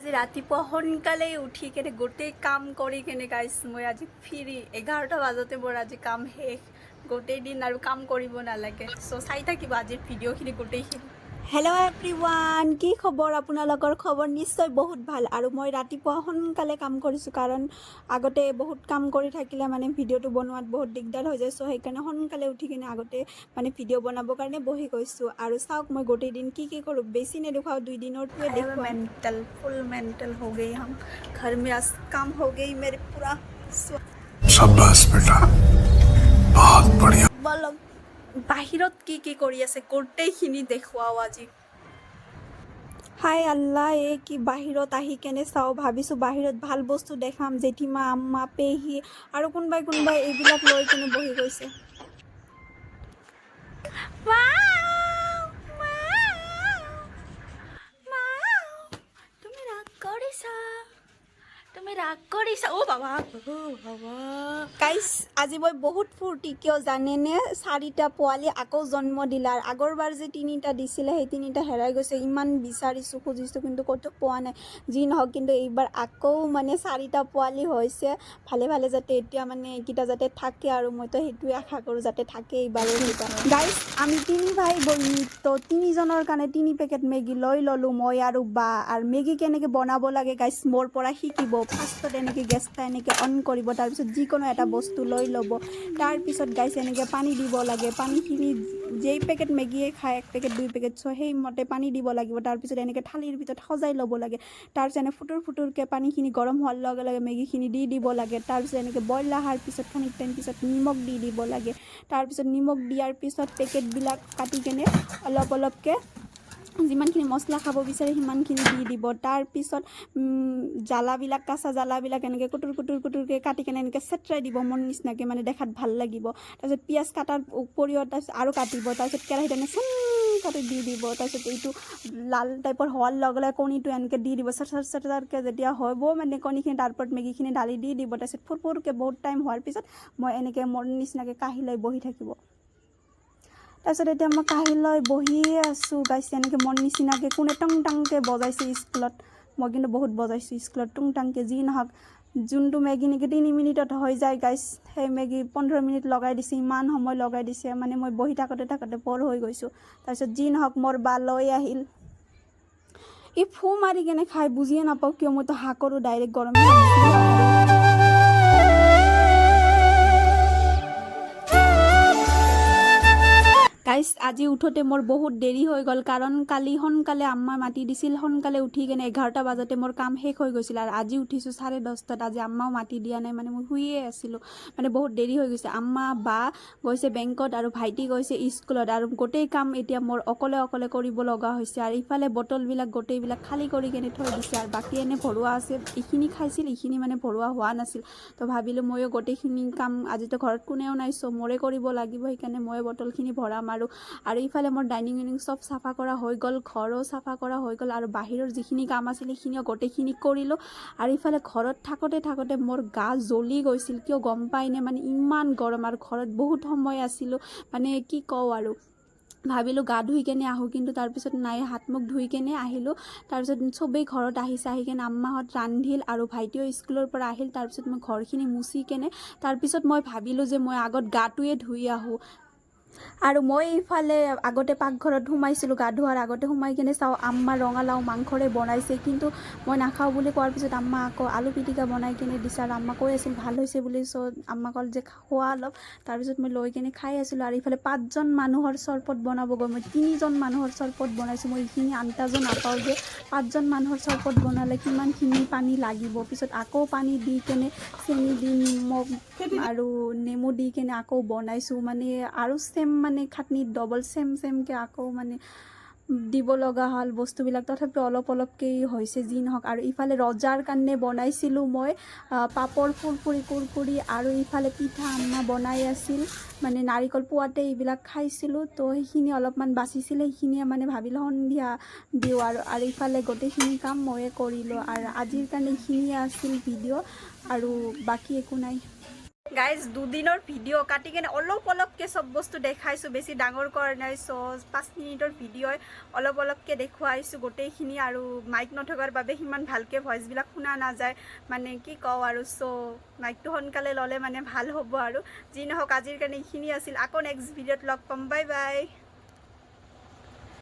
আজি ৰাতিপুৱা সোনকালে উঠি কেনে গোটেই কাম কৰি কেনে গাইছ মই আজি ফ্ৰী 11টা বাজতে মোৰ আজি কাম শেষ গোটেই দিন আৰু কাম কৰিব নালাগে চ' চাই থাকিব আজিৰ ভিডিঅ'খিনি গোটেইখিনি হেল্ল' এভৰিৱান কি খবৰ আপোনালোকৰ খবৰ নিশ্চয় বহুত ভাল আৰু মই ৰাতিপুৱা সোনকালে কাম কৰিছোঁ কাৰণ আগতে বহুত কাম কৰি থাকিলে মানে ভিডিঅ'টো বনোৱাত বহুত দিগদাৰ হৈ যায় চ' সেইকাৰণে সোনকালে উঠি কিনে আগতে মানে ভিডিঅ' বনাবৰ কাৰণে বহি গৈছোঁ আৰু চাওক মই গোটেই দিন কি কৰোঁ বেছি নেদেখাওঁ 2 দিনৰটোৱে দেখুৱাওঁ মেণ্টেল फुल मेंटल हो गई हम घर में आज काम हो गई मेरे पूरा शाबाश बेटा बहुत बढ़िया बोलो बाहिरत की কৰি আছে গোটেইখিনি দেখুৱাও আজি হাই আল্লাহ এ কি বাহিৰত আহি কেনে চাও ভাবিছো বাহিৰত ভাল বস্তু দেখাম জেঠিমা আম্মা পেহী আৰু কোনবাই এইবিলাক লৈ কেনে বহি গৈছে তুমি ৰাগ কৰিছা ও বাবা গাইস আজি মই বহুত ফূৰ্তি কিয় জানেনে 4টা পোৱালি আকৌ জন্ম দিলাৰ আগৰবাৰ যে 3টা দিছিলে সেই 3টা হেৰাই গৈছে ইমান বিচাৰিছো খুজিছো কিন্তু কতো পোৱা নাই যি নহক কিন্তু এইবাৰ আকৌ মানে 4টা পোৱালি হৈছে ভালে ভালে যাতে এতিয়া মানে এইকিটা যাতে থাকে আৰু মই তো হেতুই আশা কৰো যাতে থাকে এইবাৰো গাইস আমি 3 ভাই বনি তো 3 জনৰ কাৰণে 3 পেকেট মেগি লৈ ললো মই আৰু বা আৰু মেগি কেনেকে বনাব লাগে গাইস মোৰ পৰা শিকিব ফাৰ্ষ্টত এনেকৈ গেছটা এনেকৈ অন কৰিব তাৰপিছত যিকোনো এটা বস্তু লৈ ল'ব তাৰপিছত গাইছ এনেকৈ পানী দিব লাগে পানীখিনি যেই পেকেট মেগীয়ে খায় 1 পেকেট 2 পেকেট চ' সেইমতে পানী দিব লাগিব তাৰপিছত এনেকৈ থালিৰ ভিতৰত সজাই ল'ব লাগে তাৰপিছত এনে ফুটুৰকৈ পানীখিনি গৰম হোৱাৰ লগে লগে মেগীখিনি দি দিব লাগে তাৰপিছত এনেকৈ বইল অহাৰ পিছত খানিক টাইম পিছত নিমখ দি দিব লাগে তাৰপিছত নিমখ দিয়াৰ পিছত পেকেটবিলাক কাটি কেনে অলপকৈ যিমানখিনি মছলা খাব বিচাৰে সিমানখিনি দি দিব তাৰপিছত জ্বালাবিলাক কাঁচা জ্বালাবিলাক এনেকৈ কুটুৰকৈ কাটি কেনে এনেকৈ চেটৰাই দিব মন নিচিনাকৈ মানে দেখাত ভাল লাগিব তাৰপিছত পিঁয়াজ কাটাৰ উপৰিও তাৰপিছত আৰু কাটিব তাৰপিছত কেৰাহীত এনে কাটি দি দিব তাৰপিছত এইটো লাল টাইপৰ হোৱাৰ লগে লগে কণীটো এনেকৈ দি দিব চেটাৰকৈ যেতিয়া হ'ব মানে কণীখিনি তাৰ ওপৰত মেগীখিনি ঢালি দি দিব তাৰপিছত ফুৰফুৰকৈ বহুত টাইম হোৱাৰ পিছত মই এনেকৈ মন নিচিনাকৈ কাঢ়ি লৈ বহি থাকিব তাৰপিছত এতিয়া মই কাঢ়ি লৈ বহিয়ে আছোঁ গাইছ এনেকৈ মন নিচিনাকৈ কোনে টং টাংকৈ বজাইছে স্কুলত মই কিন্তু বহুত বজাইছোঁ স্কুলত টুং টাংকৈ যি নহওক যোনটো মেগী নেকি 3 মিনিটত হৈ যায় গাইছ সেই মেগী 15 মিনিট লগাই দিছে ইমান সময় লগাই দিছে মানে মই বহি থাকোঁতে বৰ হৈ গৈছোঁ তাৰপিছত যি নহওক মোৰ বা লৈ আহিল ই ফু মাৰি কেনে খাই বুজিয়ে নাপাওঁ কিয় মইতো হাঁ কৰোঁ ডাইৰেক্ট গৰম গাইছ আজি উঠোতে মোৰ বহুত দেৰি হৈ গ'ল কাৰণ কালি সোনকালে আম্মা মাতি দিছিল সোনকালে উঠি কেনে 11টা বাজতে মোৰ কাম শেষ হৈ গৈছিল আৰু আজি উঠিছোঁ 10:30টাত আজি আম্মাও মাতি দিয়া নাই মানে মই শুইয়ে আছিলোঁ মানে বহুত দেৰি হৈ গৈছে আম্মা বা গৈছে বেংকত আৰু ভাইটি গৈছে স্কুলত আৰু গোটেই কাম এতিয়া মোৰ অকলে কৰিব লগা হৈছে আৰু ইফালে বটলবিলাক গোটেইবিলাক খালী কৰি কেনে থৈ দিছে আৰু বাকী এনে ভৰোৱা আছে এইখিনি খাইছিল এইখিনি মানে ভৰোৱা হোৱা নাছিল তো ভাবিলোঁ ময়ো গোটেইখিনি কাম আজিতো ঘৰত কোনেও নাই চ' মোৰে কৰিব লাগিব সেইকাৰণে মই বটলখিনি ভৰাম আৰু ইফালে মোৰ ডাইনিং সব চাফা কৰা হৈ গ'ল ঘৰো চাফা কৰা হৈ গ'ল আৰু বাহিৰৰ যিখিনি কাম আছিল সেইখিনিও গোটেইখিনি কৰিলোঁ আৰু ইফালে ঘৰত থাকোঁতে মোৰ গা জ্বলি গৈছিল কিয় গম পাইনে মানে ইমান গৰম আৰু ঘৰত বহুত সময় আছিলোঁ মানে কি কওঁ আৰু ভাবিলোঁ গা ধুই কেনে আহোঁ কিন্তু তাৰপিছত নাই হাত মুখ ধুই কেনে আহিলোঁ তাৰপিছত চবেই ঘৰত আহিছে আহি কেনে আম্মাহঁত ৰান্ধিল আৰু ভাইটিও স্কুলৰ পৰা আহিল তাৰপিছত মই ঘৰখিনি মুচি কেনে তাৰপিছত মই ভাবিলোঁ যে মই আগত গাটোৱে ধুই আহোঁ আৰু মই ইফালে আগতে পাকঘৰত সোমাইছিলোঁ গা ধোৱাৰ আগতে সোমাই কিনে চাওঁ আম্মা ৰঙালাও মাংসৰে বনাইছে কিন্তু মই নাখাওঁ বুলি কোৱাৰ পিছত আম্মা আকৌ আলু পিটিকা বনাই কিনে দিছে আৰু আম্মা কৈ আছিল ভাল হৈছে বুলি চ' আম্মা ক'ল যে খোৱা অলপ তাৰপিছত মই লৈ কিনে খাই আছিলোঁ আৰু ইফালে 5জন মানুহৰ চৰবত বনাবগৈ মই 3জন মানুহৰ চৰবত বনাইছোঁ মই এইখিনি আন্দাজো নাপাওঁ যে 5জন মানুহৰ চৰবত বনালে কিমানখিনি পানী লাগিব পিছত আকৌ পানী দি কেনে চেনি দি নিমখ আৰু নেমু দি কেনে আকৌ বনাইছোঁ মানে আৰু সেম মানে খাটনি ডবল সেমকৈ আকৌ মানে দিব লগা হ'ল বস্তুবিলাক তথাপিও অলপকৈ হৈছে যি নহওক আৰু ইফালে ৰজাৰ কাৰণে বনাইছিলোঁ মই পাপৰ ফুৰফুৰি কুৰকুৰি আৰু ইফালে পিঠা আম্মা বনাই আছিল মানে নাৰিকল পুৱাতে এইবিলাক খাইছিলোঁ তো সেইখিনি অলপমান বাচিছিলে সেইখিনিয়ে মানে ভাবিলোঁ সন্ধিয়া দিওঁ আৰু ইফালে গোটেইখিনি কাম ময়ে কৰিলোঁ আৰু আজিৰ কাৰণে এইখিনিয়ে আছিল ভিডিঅ' আৰু বাকী একো নাই গাইজ দুদিনৰ ভিডিঅ' কাটি কেনে অলপকৈ চব বস্তু দেখাইছোঁ, বেছি ডাঙৰ কৰা নাই। চ' 5 মিনিটৰ ভিডিঅ'ই অলপকৈ দেখুৱাইছোঁ গোটেইখিনি, আৰু মাইক নথকাৰ বাবে সিমান ভালকৈ ভইচবিলাক শুনা নাযায়, মানে কি কওঁ আৰু। চ' মাইকটো সোনকালে ল'লে মানে ভাল হ'ব আৰু। যি নহওক আজিৰ কাৰণে এইখিনি আছিল, আকৌ নেক্সট ভিডিঅ'ত লগ পাম। Bye bye.